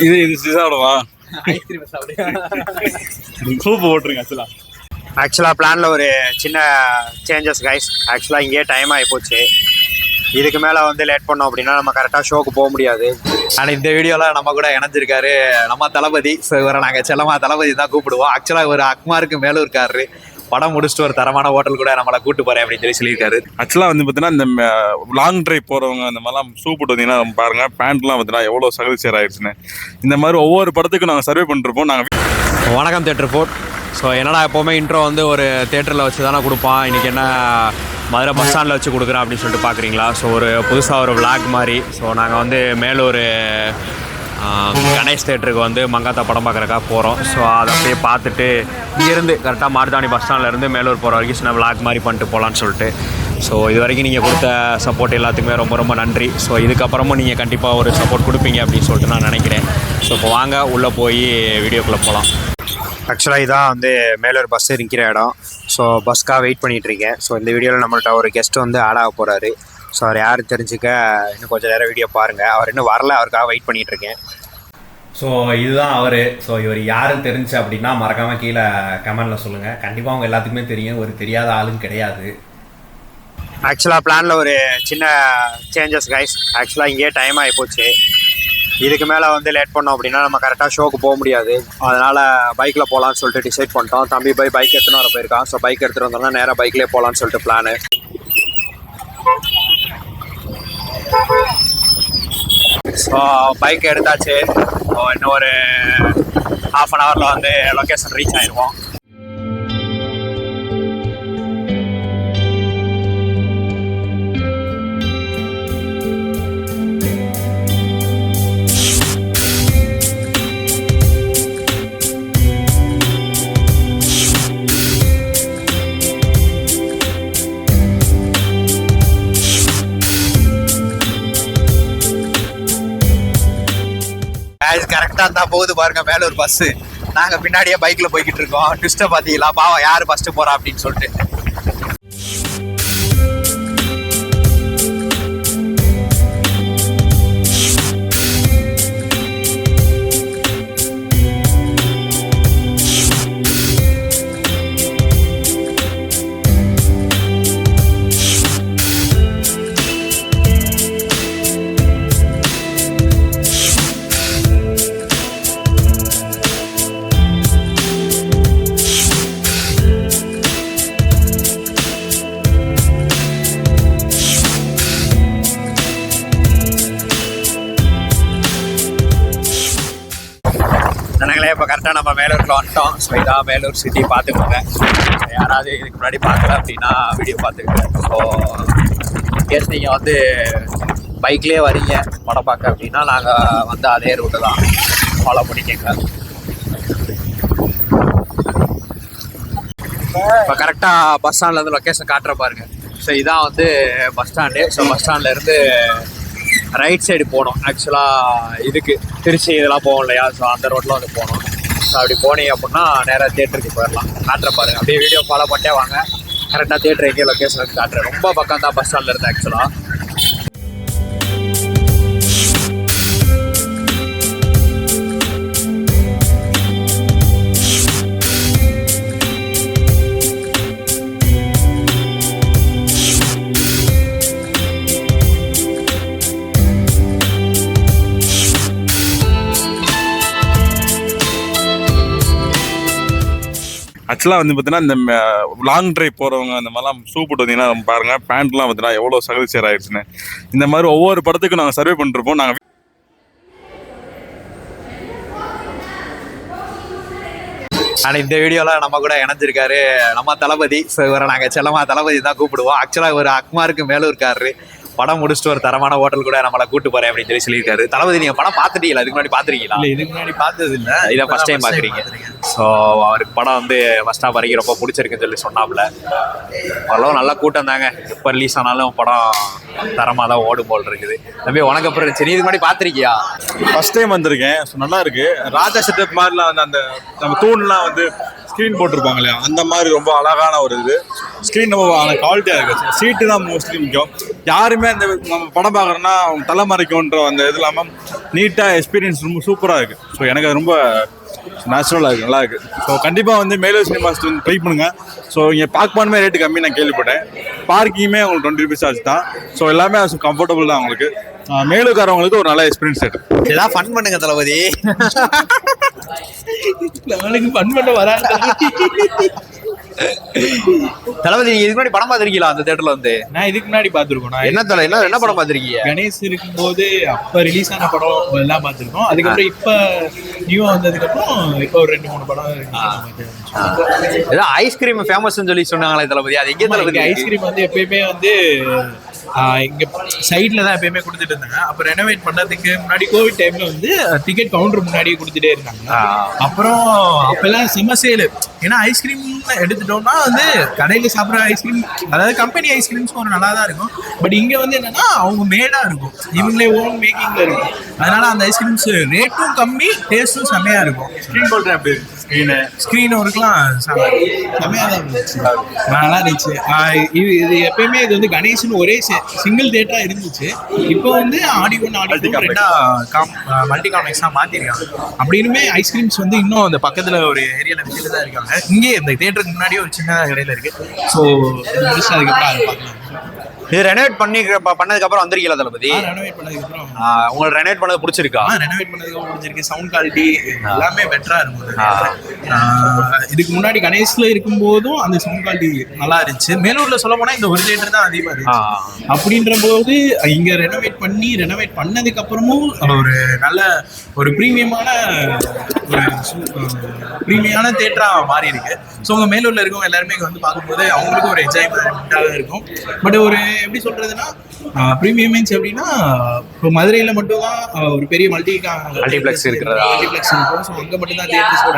இது சாப்பிடுவா ice cream soup போட்டுருங்க. ஆக்சுவலாக பிளானில் ஒரு சின்ன சேஞ்சஸ் கைஸ். ஆக்சுவலாக இங்கேயே டைம் ஆகி போச்சு. இதுக்கு மேலே வந்து லேட் பண்ணோம் அப்படின்னா நம்ம கரெக்டாக ஷோக்கு போக முடியாது. ஆனால் இந்த வீடியோவில் நம்ம கூட இணைஞ்சிருக்காரு நம்ம தளபதி. ஸோ இவரை நாங்கள் செல்லமா தளபதி தான் கூப்பிடுவோம். ஆக்சுவலாக ஒரு அக்மாருக்கு மேலும் இருக்காரு. படம் முடிச்சுட்டு ஒரு தரமான ஹோட்டல் கூட நம்மளை கூட்டு போகிறேன் அப்படின்னு சொல்லியிருக்காரு. ஆக்சுவலாக வந்து பார்த்தீங்கன்னா இந்த லாங் ட்ரைவ் போகிறவங்க அந்த மாதிரிலாம் ஷூ போட்டு வந்தீங்கன்னா பாருங்கள் பேண்ட்லாம் பார்த்தீங்கன்னா எவ்வளோ சகதிச்சேர் ஆயிடுச்சுன்னு. இந்த மாதிரி ஒவ்வொரு படத்துக்கும் நாங்கள் சர்வே பண்ணிருப்போம். நாங்கள் வணக்கம் தேட்டர் போர்ட். ஸோ என்னடா எப்போவுமே இன்ட்ரோ வந்து ஒரு தேட்டரில் வச்சு தானே கொடுப்பான். இன்றைக்கி என்ன மதுரை பஸ் ஸ்டாண்டில் வச்சு கொடுக்குறேன் அப்படின்னு சொல்லிட்டு பார்க்குறீங்களா. ஸோ ஒரு புதுசாக ஒரு விளாக் மாதிரி. ஸோ நாங்கள் வந்து மேலூர் கணேஷ் தேட்டருக்கு வந்து மங்காத்தா படம் பார்க்குறக்காக போகிறோம். ஸோ அதை அப்படியே பார்த்துட்டு இங்கேருந்து கரெக்டாக மார்தானி பஸ் ஸ்டாண்ட்லேருந்து மேலூர் போகிற வரைக்கும் சின்ன விளாக் மாதிரி பண்ணிட்டு போகலான்னு சொல்லிட்டு. ஸோ இது வரைக்கும் நீங்கள் கொடுத்த சப்போர்ட் எல்லாத்துக்குமே ரொம்ப ரொம்ப நன்றி. ஸோ இதுக்கப்புறமும் நீங்கள் கண்டிப்பாக ஒரு சப்போர்ட் கொடுப்பீங்க அப்படின்னு சொல்லிட்டு நான் நினைக்கிறேன். ஸோ இப்போ வாங்க உள்ளே போய் வீடியோக்குள்ளே போகலாம். ஆக்சுவலாக இதான் வந்து மேலூர் பஸ் இருக்கிற இடம். ஸோ பஸ்க்காக வெயிட் பண்ணிகிட்ருக்கேன். ஸோ இந்த வீடியோவில் நம்மள்ட்ட ஒரு கெஸ்ட் வந்து ஆட் ஆக போகிறாரு. ஸோ அவர் யார் தெரிஞ்சுக்க இன்னும் கொஞ்சம் நேரம் வீடியோ பாருங்கள். அவர் இன்னும் வரல, அவருக்காக வெயிட் பண்ணிகிட்ருக்கேன். ஸோ இதுதான் அவர். ஸோ இவர் யாரும் தெரிஞ்சு அப்படின்னா மறக்காமல் கீழே கமெண்டில் சொல்லுங்கள். கண்டிப்பாக அவங்க எல்லாத்துக்குமே தெரியும். ஒரு தெரியாத ஆளும் கிடையாது. ஆக்சுவலாக பிளானில் ஒரு சின்ன சேஞ்சஸ் கைஸ். ஆக்சுவலாக இங்கேயே டைம் ஆகி போச்சு. இதுக்கு மேலே வந்து லேட் பண்ணோம் அப்படின்னா நம்ம கரெக்டாக ஷோக்கு போக முடியாது. அதனால் பைக்கில் போகலான்னு சொல்லிட்டு டிசைட் பண்ணிட்டோம். தம்பி பைக் எடுத்துன்னு வர போயிருக்கான். ஸோ பைக் எடுத்துகிட்டு வந்தோம்னா நேராக பைக்லேயே போகலான்னு சொல்லிட்டு பிளானு. ஸோ பைக் எடுத்தாச்சு. ஸோ இன்னும் ஒரு ½ அன் ஹவரில் வந்து லொக்கேஷன் ரீச் ஆகிடுவோம். கரெக்டாக இருந்தால் போகுது பாருங்க மேலூர் பஸ்ஸு. நாங்கள் பின்னாடியே பைக்கில் போய்கிட்டு இருக்கோம். ட்விஸ்ட்டை பார்த்தீங்களா, பாவம் யார் ஃபஸ்ட்டு போகிறா அப்படின்னு சொல்லிட்டு. இப்போ கரெக்டாக நம்ம மேலூரில் வந்துட்டோம். ஸோ இதான் மேலூர் சிட்டி பார்த்துக்கோங்க. யாராவது இதுக்கு முன்னாடி பார்க்கல அப்படின்னா வீடியோ பார்த்துக்கோங்க. ஸோ கேஸ் நீங்கள் வந்து பைக்லேயே வரீங்க படம் பார்க்க அப்படின்னா நாங்கள் வந்து அதே ரூட்டு தான் ஃபாலோ பண்ணிக்கோங்க. இப்போ கரெக்டாக பஸ் ஸ்டாண்ட்லேருந்து லொக்கேஷன் காட்டுற பாருங்க. ஸோ இதான் வந்து பஸ் ஸ்டாண்டு. ஸோ பஸ் ஸ்டாண்ட்லேருந்து ரைட் சைடு போகணும். ஆக்சுவலாக இதுக்கு திருச்சி இதெல்லாம் போவோம் இல்லையா. ஸோ அந்த ரோட்டில் வந்து போகணும். ஸோ அப்படி போனீங்க அப்படின்னா நேராக தேட்டருக்கு போயிடலாம். காட்டுற பாருங்க. அப்படியே வீடியோ ஃபாலோ பண்ணிட்டே வாங்க. கரெக்டாக தேட்டர் எங்கே லொக்கேஷன் காட்டுறேன். ரொம்ப பக்கம் தான் பஸ் ஸ்டாண்டில் இருந்து ஆக்சுவலாக. ஆக்சுவலாக வந்து பார்த்தீங்கன்னா இந்த லாங் ட்ரைவ் போகிறவங்க அந்த மாதிரிலாம் ஷூ போட்டு வந்தீங்கன்னா பாருங்கள் பேண்ட்லாம் பார்த்தீங்கன்னா எவ்வளோ சகதிச்சேர் ஆயிடுச்சுன்னு. இந்த மாதிரி ஒவ்வொரு படத்துக்கும் நாங்கள் சர்வே பண்ணிருப்போம். நாங்கள் ஆனால் இந்த வீடியோவில் நம்ம கூட இணைஞ்சிருக்காரு நம்ம தளபதி. ஸோ இவரை நாங்கள் செல்லமா தளபதி தான் கூப்பிடுவோம். ஆக்சுவலாக ஒரு அக்மாருக்கு மேலும் இருக்காரு. படம் முடிச்சுட்டு ஒரு தரமான ஹோட்டல் கூட நம்மளை கூட்டு போறேன் அப்படின்னு சொல்லியிருக்காரு. தளபதி நீங்க படம் பார்த்துட்டீங்களா? இதுக்கு முன்னாடி பார்த்துருக்கீங்களா? இதுக்கு முன்னாடி பார்த்தது இல்லை, இதான் ஃபர்ஸ்ட் டைம் பார்க்குறீங்க. ஸோ அவருக்கு படம் வந்து ஃபர்ஸ்ட் ஹாஃப் வரைக்கும் ரொம்ப பிடிச்சிருக்குன்னு சொல்லி சொன்னாப்புல. அவ்வளோ நல்ல கூட்டம் தாங்க. எப்போ ரிலீஸ் ஆனாலும் படம் தரமாக தான் ஓடும் போல் இருக்குது. தம்பி உனக்கு அப்புறம் இருந்துச்சு, நீ இதுக்கு முன்னாடி பார்த்துருக்கியா? ஃபர்ஸ்ட் டைம் வந்திருக்கேன். ஸோ நல்லா இருக்கு. ராஜா செட்டப் மாதிரிலாம் வந்து அந்த நம்ம தூண்லாம் வந்து ஸ்க்ரீன் போட்டிருப்பாங்க இல்லையா, அந்த மாதிரி ரொம்ப அழகான ஒரு இது. ஸ்க்ரீன் ரொம்ப குவாலிட்டியாக இருக்குது. சீட்டு தான் மோஸ்ட்லி முக்கியம். யாருமே அந்த நம்ம படம் பார்க்குறோன்னா தலைமறைக்கும்ன்ற அந்த இது இல்லாமல் நீட்டாக எக்ஸ்பீரியன்ஸ் ரொம்ப சூப்பராக இருக்குது. ஸோ எனக்கு அது ரொம்ப நேச்சுரலாக இருக்குது, நல்லா இருக்குது. ஸோ கண்டிப்பாக வந்து மேலூர் சினிமாஸ் வந்து ட்ரை பண்ணுங்கள். ஸோ இங்கே பார்க்கணுமே ரேட்டு கம்மி நான் கேள்விப்பட்டேன். பார்க்கிங்குமே உங்களுக்கு 20 rupees ஆச்சு தான். ஸோ எல்லாமே கம்ஃபர்டபுள் தான் உங்களுக்கு. மேலூர்காரவங்களுக்கு ஒரு நல்ல எக்ஸ்பீரியன்ஸ் இருக்குது. ஏதாவது ஃபன் பண்ணுங்க தளபதி. அவனுக்கு ஃபன் பண்ண வராது தளபதி. நீங்க இதுக்கு முன்னாடி படம் பார்த்திருக்கீங்களா அந்த தியேட்டர்ல வந்து? நான் இதுக்கு முன்னாடி பார்த்துருக்கோம். நான் என்ன படம் பார்த்திருக்கீங்க? கணேஷ் இருக்கும்போது அப்ப ரிலீஸ் ஆன படம் எல்லாம் பார்த்துருக்கோம். அதுக்கப்புறம் இப்ப நியூவா வந்ததுக்கப்புறம் இப்போ ஒரு 2-3 படம் ஏதோ ஐஸ்கிரீம் ஃபேமஸ்ன்னு சொல்லி சொன்னாங்களே தளபதி, அது எங்கே தளபதி? ஐஸ்கிரீம் வந்து எப்பயுமே வந்து இங்க சைட்ல தான் எப்பயுமே கொடுத்துட்டு இருந்தாங்க. அப்ப ரெனோவேட் பண்ணதுக்கு முன்னாடி கோவிட் டைம்ல வந்து டிக்கெட் கவுண்டர் முன்னாடியே கொடுத்துட்டே இருந்தாங்க. அப்புறம் அப்பெல்லாம் செம்ம சேலு. ஏன்னா ஐஸ்கிரீம் எடுத்துட்டோம்னா வந்து கடையில சாப்பிட்ற ஐஸ்கிரீம், அதாவது கம்பெனி ஐஸ்கிரீம்ஸ் ஒரு நல்லா தான் இருக்கும். பட் இங்க வந்து என்னன்னா அவங்க மேடா இருக்கும், இவங்களே ஓன் மேக்கிங்ல இருக்கும். அதனால அந்த ஐஸ்கிரீம்ஸ் ரேட்டும் கம்மி, டேஸ்டும் செம்மையா இருக்கும். ஸ்க்ரீன் போல்ட்ரு அப்படி ஸ்க்ரீன் ஒர்க்லாம் செம்மையா தான் இருந்துச்சு, நல்லா இருந்துச்சு. இது எப்பயுமே இது வந்து கணேஷ்னு ஒரே சிங்கிள் தியேட்டரா இருந்துச்சு. இப்போ வந்து ஆடி 1 ஆடி 2 ரெண்டா மல்டி காம்ப்ளெக்ஸா மாத்திருக்காங்க. அப்படின்னுமே ஐஸ்கிரீம்ஸ் வந்து இன்னும் அந்த பக்கத்துல ஒரு ஏரியால வித்துட்டு தான் இருக்காங்க. இங்கே இந்த தியேட்டருக்கு முன்னாடியே ஒரு சின்ன இடையில இருக்கு. ஸோ முடிச்சு அதுக்கப்புறம் அதை பார்க்கலாம். இது ரெனோவேட் பண்ணதுக்கு அப்புறம் வந்திருக்கீங்களா தளபதி? ரெனோவேட் பண்ணதுக்கப்புறம் உங்களுக்கு ரெனோவேட் பண்ணது பிடிச்சிருக்கா? ரெனோவேட் பண்ணதுக்கப்புறம் பிடிச்சிருக்கு. சவுண்ட் குவாலிட்டி எல்லாமே பெட்டரா இருக்கும். இதுக்கு முன்னாடி கணேஷ்ல இருக்கும்போதும் அந்த சவுண்ட் குவாலிட்டி நல்லா இருந்துச்சு. மேலூர்ல சொல்ல போனா இந்த ஒரு தியேட்டர் தான் அதிகமா இருந்துச்சு. அப்படின்ற போது இங்க ரெனோவேட் பண்ணதுக்கு அப்புறமும் ஒரு நல்ல ஒரு பிரீமியமான தியேட்டரா மாறி இருக்கு. ஸோ உங்க மேலூர்ல இருக்கவங்க எல்லாருமே இங்க வந்து பார்க்கும்போது அவங்களுக்கும் ஒரு என்ஜாய்மெண்டாக இருக்கும். பட் ஒரு எப்படி சொல்றதுன்னா ப்ரீமியம் மீன்ஸ் எப்படின்னா இப்போ மதுரையில் மட்டும்தான் ஒரு பெரிய மல்டிப்ளெக்ஸ் இருக்கிறதா? மல்டிப்ளெக்ஸ் இருக்கும். ஸோ அங்கே மட்டும்தான் தியேட்டர்ஸோட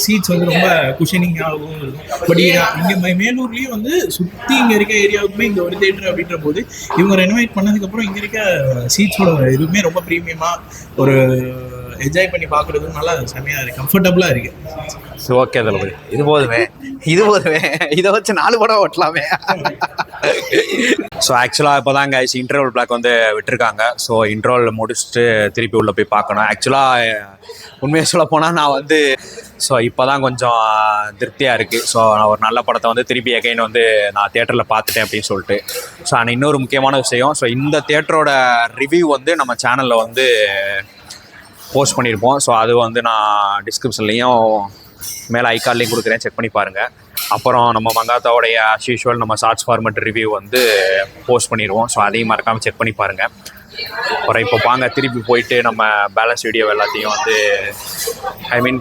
சீட்ஸ் வந்து ரொம்ப குஷனிங்காகவும் இருக்கும். பட் இங்கே மேலூர்லேயும் வந்து சுற்றி இங்கே இருக்க ஏரியாவுக்குமே இந்த ஒரு தியேட்டர் அப்படின்ற போது இவங்க ரெனோவேட் பண்ணதுக்கப்புறம் இங்கே இருக்க சீட்ஸோட இதுவுமே ரொம்ப ப்ரீமியமாக ஒரு என்ஜாய் பண்ணி பார்க்குறதும் நல்லா செம்மையாக இருக்குது, கம்ஃபர்டபுளாக இருக்குது. ஓகே தளபதி, இது போதுமே இதை வச்சு 4 படம் ஓட்டலாமே. ஸோ ஆக்சுவலாக இப்போ தான் கைஸ் இன்டர்வல் பிளாக் வந்து விட்டுருக்காங்க. ஸோ இன்டர்வல் முடிச்சுட்டு திருப்பி உள்ளே போய் பார்க்கணும். ஆக்சுவலாக உண்மையாக சொல்ல போனால் நான் வந்து இப்போ தான் கொஞ்சம் திருப்தியாக இருக்குது. ஸோ நான் ஒரு நல்ல படத்தை வந்து திருப்பி எகைன் வந்து நான் தியேட்டரில் பார்த்துட்டேன் அப்படின்னு சொல்லிட்டு. ஸோ ஆனால் இன்னொரு முக்கியமான விஷயம், ஸோ இந்த தியேட்டரோட ரிவ்யூ வந்து நம்ம சேனலில் வந்து போஸ்ட் பண்ணியிருப்போம். ஸோ அது வந்து நான் டிஸ்கிரிப்ஷன்லேயும் மேலே ஐகார்ட்லேயும் கொடுக்குறேன், செக் பண்ணி பாருங்கள். அப்புறம் நம்ம மங்காத்தாவோடைய ஆஸ் யூஷுவல் நம்ம ஷார்ட்ஸ் ஃபார்மேட் ரிவ்யூ வந்து போஸ்ட் பண்ணிடுவோம். ஸோ அதையும் மறக்காமல் செக் பண்ணி பாருங்கள். அப்புறம் இப்போ வாங்க திருப்பி போயிட்டு நம்ம பேலன்ஸ் வீடியோ எல்லாத்தையும் வந்து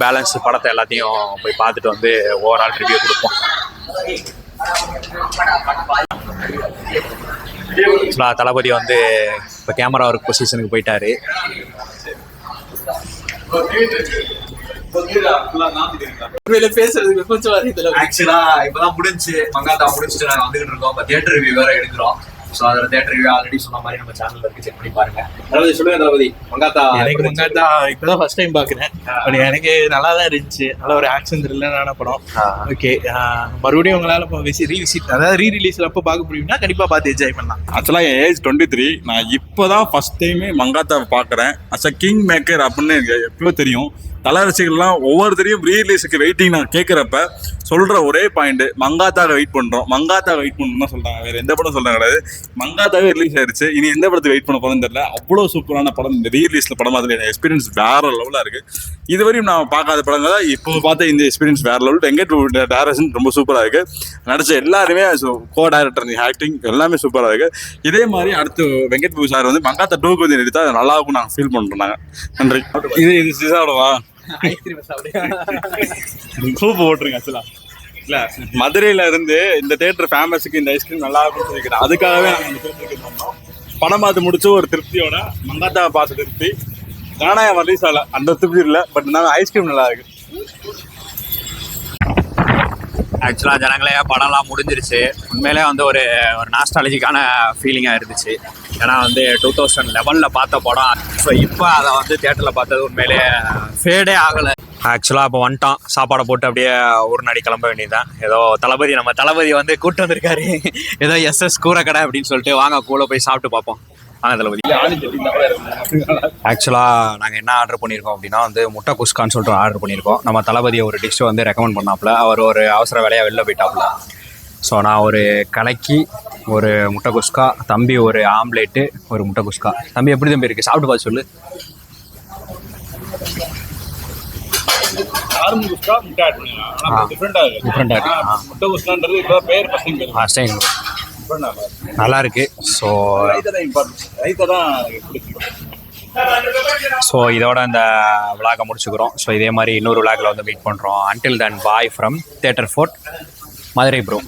பேலன்ஸ் படத்தை எல்லாத்தையும் போய் பார்த்துட்டு வந்து ஓவரால் ரிவ்யூ கொடுப்போம். தளபதி வந்து இப்போ கேமரா ஒர்க் பொசிஷனுக்கு போயிட்டாரு. பேசுறதுக்கு கொஞ்சம் ஆக்சுவலா இப்பதான் முடிஞ்சு மங்காத்தா முடிச்சுட்டு நாங்க வந்துகிட்டு இருக்கோம். இப்போ தியேட்டர் ரிவ்யூ வேற எடுக்கிறோம். ஸோ அதில் தியேட்டர் ரிவ்யூ ஆல்ரெடி சொன்ன மாதிரி நம்ம சேனல்ல இருக்கு, செக் பண்ணி பாருங்க. தளபதி சொல்லுங்க தளபதி. மங்காத்தா இப்பதான் ஃபர்ஸ்ட் டைம் பாக்குறேன். எனக்கு நல்லா தான் இருந்துச்சு. நல்ல ஒரு ஆக்ஷன் த்ரில்லரான படம். ஓகே, மறுபடியும் உங்களால அதாவது ரீ ரிலீஸ்ல அப்போ பார்க்க முடியும்னா கண்டிப்பா பார்த்து என்ஜாய் பண்ணலாம். ஆக்சுவலாக என் ஏஜ் 23. நான் இப்போதான் ஃபர்ஸ்ட் டைமே மங்காத்தாவை பார்க்குறேன். அஸ் அ கிங் மேக்கர் அப்படின்னு எனக்கு எப்போ தெரியும். தல ரசிகர்கள்லாம் ஒவ்வொருத்தரையும் ரீ ரிலீஸுக்கு வெயிட்டிங் நான் கேட்குறப்ப சொல்கிற ஒரே பாயிண்ட், மங்காத்தாக வெயிட் பண்ணுறோம் தான் சொல்கிறாங்க. வேறு எந்த படம் சொல்கிறாங்க கிடையாது. மங்காத்தாவே ரிலீஸ் ஆயிடுச்சு, இனி எந்த படத்துக்கு வெயிட் பண்ண போகிறோன்னு தெரியல. அவ்வளோ சூப்பரான படம். இந்த ரீ ரிலீஸில் படம் அதில் எக்ஸ்பீரியன்ஸ் வேறு லெவலாக இருக்குது. இதுவரையும் நான் பார்க்காத படங்கள் தான் இப்போ பார்த்த இந்த எக்ஸ்பீரியன்ஸ் வேறு லெவல். வெங்கட் டைரக்ஷன் ரொம்ப சூப்பராக இருக்குது. நடித்த எல்லாருமே கோ டைரக்டர் ஆக்டிங் எல்லாமே சூப்பராக இருக்குது. இதே மாதிரி அடுத்து வெங்கட் பிரபு சார் வந்து மங்காத்தா 2க்கு வந்து எடுத்தால் அது நல்லா இருக்கும் நாங்கள் ஃபீல் பண்ணுறோம். நாங்கள் நன்றி. இது சிசாவிடவா சூப்பு போட்டுருங்க. ஆக்சுவலா இல்லை, மதுரையில இருந்து இந்த தியேட்டர் ஃபேமஸுக்கு இந்த ஐஸ்கிரீம் நல்லா இருக்கும்னு சொல்லிக்கிறேன். அதுக்காகவே நாங்கள் இந்த தியேட்டருக்கு வந்தோம். படம் பார்த்து முடிச்சு ஒரு திருப்தியோட மங்காத்தாவை பார்த்து திருப்தி. கானாயம் ரிலீஸ் ஆகல, அந்த திருப்தி இல்லை. பட் நாங்கள் ஐஸ்கிரீம் நல்லா இருக்கு. ஆக்சுவலாக ஜனங்களே படம்லாம் முடிஞ்சிருச்சு. உண்மையிலே வந்து ஒரு நாஸ்டாலஜிக்கான ஃபீலிங்காக இருந்துச்சு. ஏன்னா வந்து 2011 பார்த்த படம். ஸோ இப்போ அதை வந்து தியேட்டரில் பார்த்தது உண்மையிலே ஃபேடே ஆகலை. ஆக்சுவலாக இப்போ வந்துட்டான், சாப்பாடை போட்டு அப்படியே ஒரு நாடி கிளம்ப வேண்டியதுதான். ஏதோ நம்ம தளபதி வந்து கூப்பிட்டு வந்திருக்காரு, ஏதோ எஸ்எஸ் கூரைக்கடை அப்படின்னு சொல்லிட்டு, வாங்க கூட போய் சாப்பிட்டு பார்ப்போம். வாங்க தளபதி. ஆக்சுவலாக நாங்கள் என்ன ஆர்டர் பண்ணியிருக்கோம் அப்படின்னா வந்து முட்டை குஸ்கான்னு சொல்லிட்டு ஆர்டர் பண்ணியிருக்கோம். நம்ம தளபதியை ஒரு டிஷ் வந்து ரெக்கமெண்ட் பண்ணாப்புல, அவர் ஒரு அவசர வேலையாக வெளில போயிட்டாப்புல. ஸோ நான் ஒரு கலக்கி ஒரு முட்டை குஸ்கா, தம்பி ஒரு ஆம்லேட்டு ஒரு முட்டை குஸ்கா. தம்பி எப்படி தம்பி இருக்குது, சாப்பிட்டு பார்த்து சொல்லு. நார்மல் குஸ்கா முட்டை ஆட் பண்ணிடலாம். ஆனால் டிஃப்ரெண்டாக இருக்குது. டிஃப்ரெண்டாக இருக்குது. முட்டை குஸ்கான்றது இப்போ பேர் ஃபஸ்ட் டைம் நல்லா இருக்கு. ஸோ ரைத்தா தான் பிடிச்சிருக்கு. ஸோ இதோட இந்த விளாகை முடிச்சுக்கிறோம். ஸோ இதே மாதிரி இன்னொரு விளாகில் வந்து மீட் பண்ணுறோம். Until then bye from theatre fort Madurai bro.